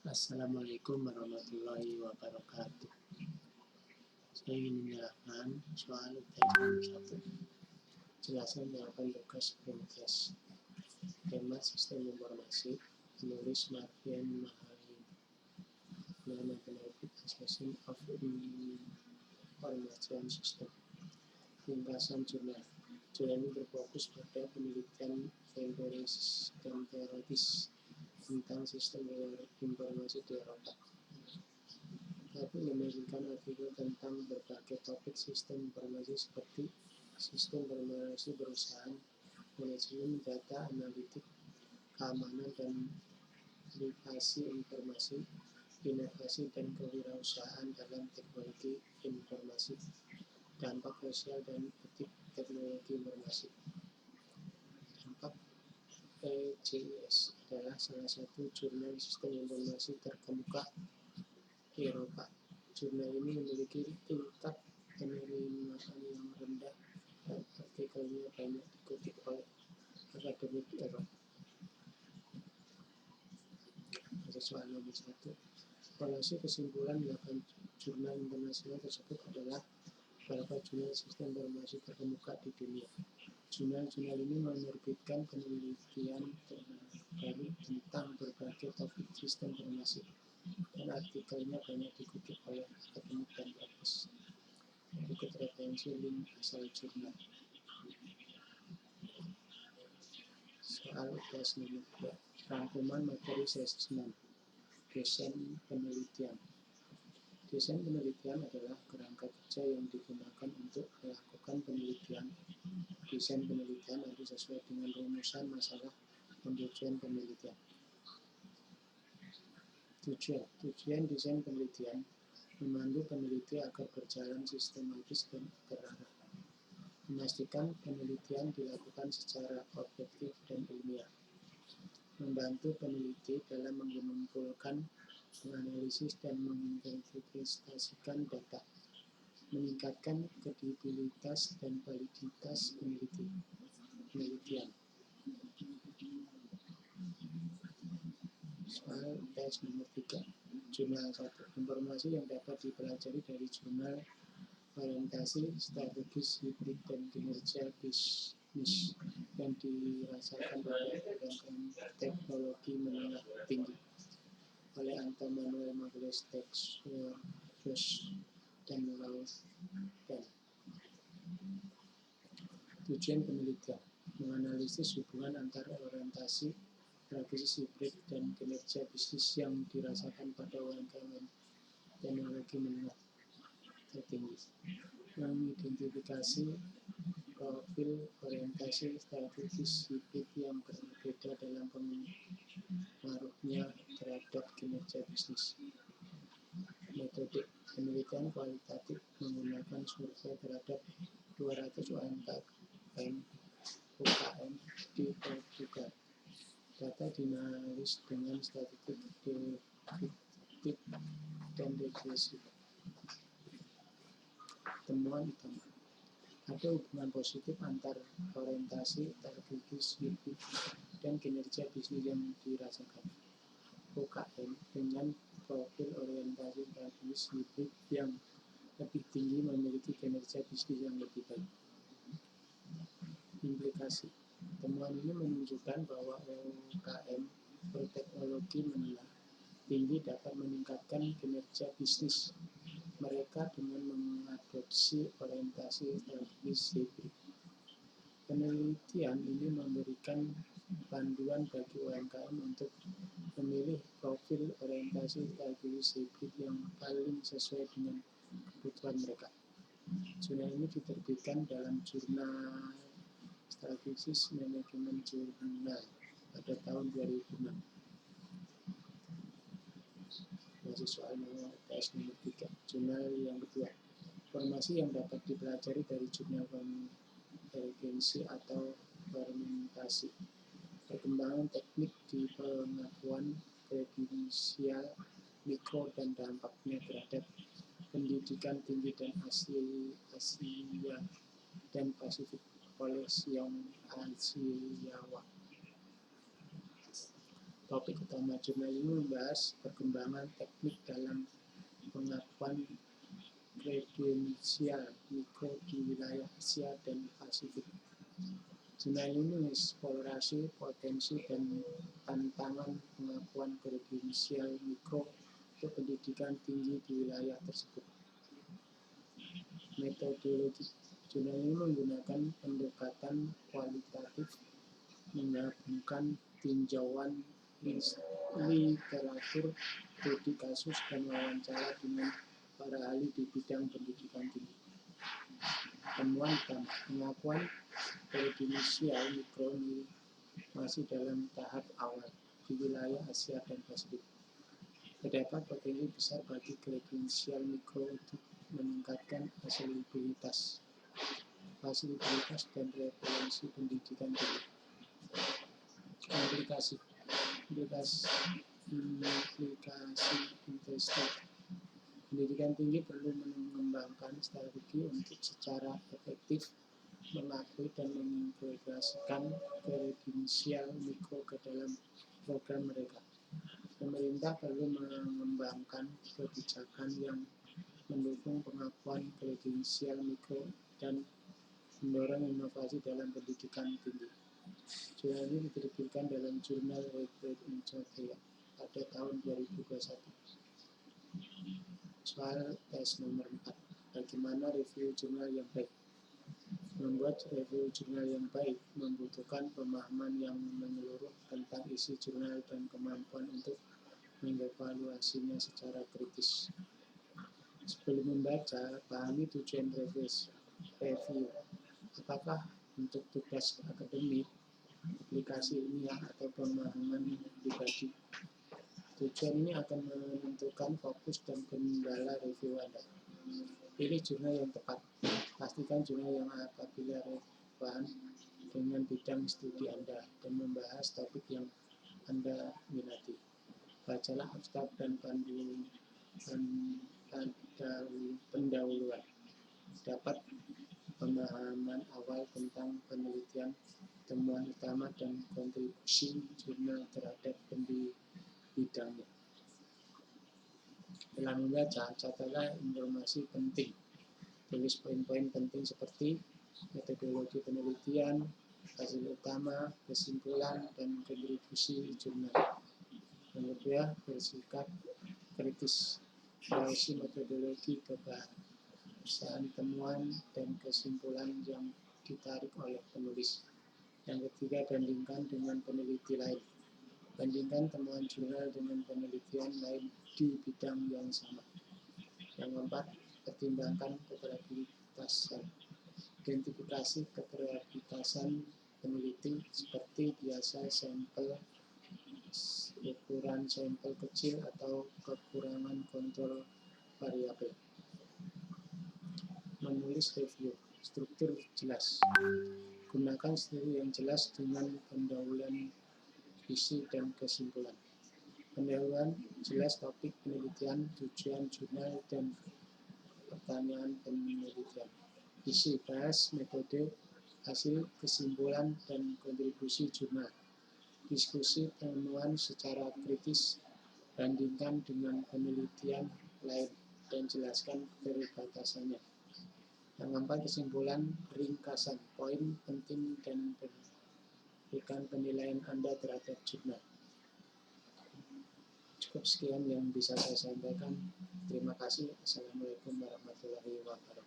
Assalamualaikum warahmatullahi wabarakatuh. Saya ingin menyerahkan soal UTS 1. Jelasan jawaban tugas Promethus. Tema sistem informasi. Penulis Marvian Mahalim. Nama penerbit Association of Information System. Ringkasan jurnal. Jurnal ini berfokus pada penelitian empiris dan teoritis tentang sistem informasi di Eropa. Tapi memberikan artikel tentang berbagai topik sistem informasi seperti sistem informasi perusahaan, manajemen data analitik, keamanan dan privasi informasi, inovasi dan kewirausahaan dalam teknologi informasi, dampak sosial dan etik teknologi informasi. Dampak PJIS adalah salah satu jurnal sistem informasi terkemuka di Eropa. Jurnal ini memiliki tingkat penerimaan yang rendah dan artikelnya banyak dikutip oleh akademik Eropa. Soal nomor 1. Evaluasi kesimpulan 8 jurnal internasional tersebut adalah beberapa jurnal sistem informasi terkemuka di dunia. Jurnal-jurnal ini menerbitkan penelitian terbaru tentang berbagai topik sistem informasi, dan artikelnya banyak dikutip oleh akademik dan praktis. Berikut referensi link asal jurnal. Soal UTS nomor 2. Rangkuman materi sesi 6. Desain penelitian. Desain penelitian adalah kerangka kerja yang digunakan untuk melakukan penelitian. Desain penelitian harus sesuai dengan rumusan masalah pembuatan penelitian. Tujuan desain penelitian memandu peneliti agar berjalan sistematis dan terarah, memastikan penelitian dilakukan secara objektif dan ilmiah, membantu peneliti dalam mengumpulkan, menganalisis dan menginterpretasikan data, meningkatkan kredibilitas dan validitas penelitian. Soal tes nomor 3. Jurnal 1. Informasi yang dapat dipelajari dari jurnal orientasi strategis hibrid dan kinerja bisnis yang dirasakan pada perkembangan teknologi menengah tinggi oleh Anton Manuel Magles Textor dan Lauten. Tujuan penelitian menganalisis hubungan antara orientasi strategis hibrid dan kinerja bisnis yang dirasakan pada UMKM teknologi menengah tertinggi, mengidentifikasi profil orientasi strategis hibrid yang berbeda dalam pengaruhnya terhadap kinerja bisnis. Metode penelitian kualitatif menggunakan survei terhadap 200 UKM di Portugal. Data dinalis dengan statistik deduktif dan regresif. Temuan utama: ada hubungan positif antar orientasi strategis hibrid dan kinerja bisnis yang dirasakan. UKM dengan profil orientasi strategis hibrid yang lebih tinggi memiliki kinerja bisnis yang lebih baik. Implikasi: temuan ini menunjukkan bahwa UKM berteknologi menengah tinggi dapat meningkatkan kinerja bisnis mereka dengan mengadopsi orientasi strategis hibrid. Penelitian ini memberikan panduan bagi UMKM untuk memilih profil orientasi strategis hibrid yang paling sesuai dengan kebutuhan mereka. Jurnal ini diterbitkan dalam Jurnal Strategic Management Journal pada tahun 2006. Masih soal tes nomor 3. Jurnal yang kedua. Informasi yang dapat dipelajari dari jurnal konvergensi atau fermentasi. Perkembangan teknik di pengetahuan kredensial mikro dan dampaknya terhadap pendidikan tinggi dan Asia dan Pasifik oleh Xiong Aziawa. Topik utama jurnal ini membahas perkembangan teknik dalam pengakuan kredensial mikro di wilayah Asia dan Pasifik. Jurnal ini mengeksplorasi potensi dan tantangan pengakuan kredensial mikro untuk pendidikan tinggi di wilayah tersebut. Metodologi jurnal ini menggunakan pendekatan kualitatif, menggabungkan tinjauan literatur, studi kasus, dan wawancara dengan para ahli di bidang pendidikan tinggi. Temuan utama, pengakuan kredensial mikro masih dalam tahap awal di wilayah Asia dan Pasifik. Terdapat potensi besar bagi kredensial mikro untuk meningkatkan fasilitas dan referensi pendidikan tinggi. Implikasi interstate. Pendidikan tinggi perlu mengembangkan strategi untuk secara efektif mengakui dan mengintegrasikan kredensial mikro ke dalam program mereka. Pemerintah perlu mengembangkan kebijakan yang mendukung pengakuan kredensial mikro dan mendorong inovasi dalam pendidikan tinggi. Jurnal ini diterbitkan dalam jurnal Research in Georgia pada tahun 2021. Soal tes nomor 4. Bagaimana review jurnal yang baik? Membuat review jurnal yang baik membutuhkan pemahaman yang menyeluruh tentang isi jurnal dan kemampuan untuk mengevaluasinya secara kritis. Sebelum membaca, pahami tujuan review. Apakah untuk tugas akademik, aplikasi ilmiah, atau pemahaman pribadi? Tujuan ini akan menentukan fokus dan kendala review Anda. Pilih jurnal yang tepat. Pastikan jurnal yang apabila relevan dengan bidang studi Anda dan membahas topik yang Anda minati. Bacalah abstrak dan pendahuluan. Dapat pemahaman awal tentang penelitian, temuan utama, dan kontribusi jurnal terhadap bidangnya. Dalam membaca, catatlah informasi penting. Tulis poin-poin penting seperti metodologi penelitian, hasil utama, kesimpulan, dan kontribusi jurnal. Yang kedua, bersikap kritis. Evaluasi metodologi, kebahasan temuan, dan kesimpulan yang ditarik oleh penulis. Yang ketiga, bandingkan dengan peneliti lain. Bandingkan temuan jurnal dengan penelitian lain di bidang yang sama. Yang keempat, pertimbangkan keterlibatan. Identifikasi keterlibatan peneliti seperti biasa sampel, ukuran sampel kecil, atau kekurangan kontrol variabel. Menulis review, struktur jelas. Gunakan struktur yang jelas dengan pendahuluan isi dan kesimpulan. Pendahuluan jelas topik penelitian, tujuan jurnal, dan pertanyaan penelitian. Isi bahas metode, hasil, kesimpulan, dan kontribusi jurnal. Diskusi temuan secara kritis, bandingkan dengan penelitian lain, dan jelaskan keterbatasannya. Yang keempat, kesimpulan ringkasan, poin penting, dan berikan penilaian Anda terhadap jurnal. Cukup sekian yang bisa saya sampaikan. Terima kasih. Assalamualaikum warahmatullahi wabarakatuh.